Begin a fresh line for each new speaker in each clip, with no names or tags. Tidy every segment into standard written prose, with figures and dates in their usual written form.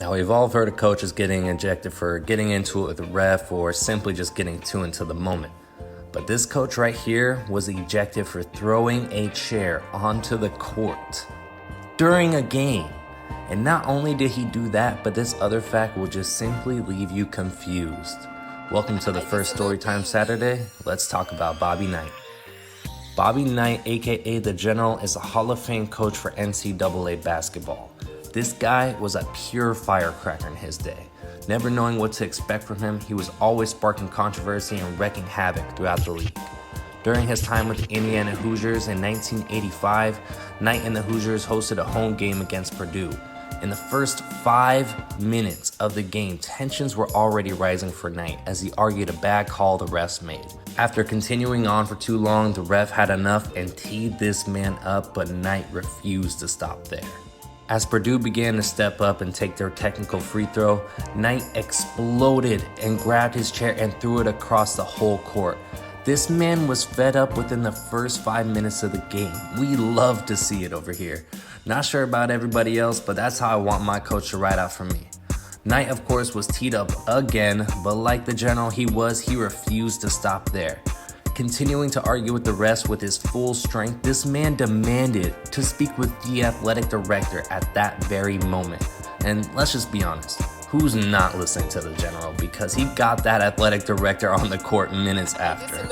Now, we've all heard of coaches getting ejected for getting into it with the ref or simply just getting too into the moment. But this coach right here was ejected for throwing a chair onto the court during a game. And not only did he do that, but this other fact will just simply leave you confused. Welcome to the first Storytime Saturday. Let's talk about Bobby Knight. Bobby Knight, aka The General, is a Hall of Fame coach for NCAA basketball. This guy was a pure firecracker in his day. Never knowing what to expect from him, he was always sparking controversy and wreaking havoc throughout the league. During his time with the Indiana Hoosiers in 1985, Knight and the Hoosiers hosted a home game against Purdue. In the first 5 minutes of the game, tensions were already rising for Knight as he argued a bad call the refs made. After continuing on for too long, the ref had enough and teed this man up, but Knight refused to stop there. As Purdue began to step up and take their technical free throw, Knight exploded and grabbed his chair and threw it across the whole court. This man was fed up within the first 5 minutes of the game. We love to see it over here. Not sure about everybody else, but that's how I want my coach to ride out for me. Knight, of course, was teed up again, but like the general he refused to stop there. Continuing to argue with the refs with his full strength, this man demanded to speak with the athletic director at that very moment. And let's just be honest, who's not listening to the general? Because he got that athletic director on the court minutes after.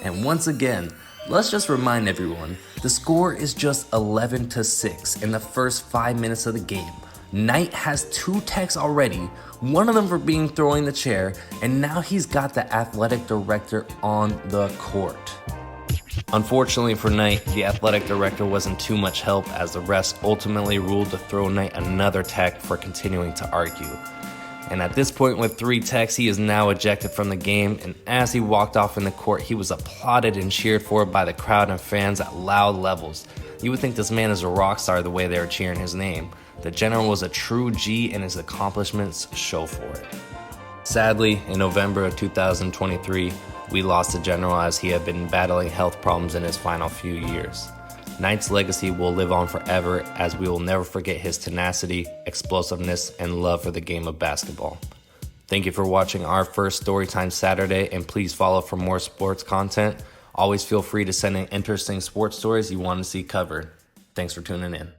And once again, let's just remind everyone, the score is just 11-6 in the first 5 minutes of the game. Knight has 2 techs already, one of them for being throwing the chair, and now he's got the athletic director on the court. Unfortunately for Knight, the athletic director wasn't too much help as the refs ultimately ruled to throw Knight another tech for continuing to argue. And at this point with 3 techs, he is now ejected from the game, and as he walked off in the court, he was applauded and cheered for by the crowd and fans at loud levels. You would think this man is a rock star the way they were cheering his name. The General was a true G and his accomplishments show for it. Sadly, in November of 2023, we lost the General as he had been battling health problems in his final few years. Knight's legacy will live on forever as we will never forget his tenacity, explosiveness, and love for the game of basketball. Thank you for watching our first Storytime Saturday, and please follow for more sports content. Always feel free to send in interesting sports stories you want to see covered. Thanks for tuning in.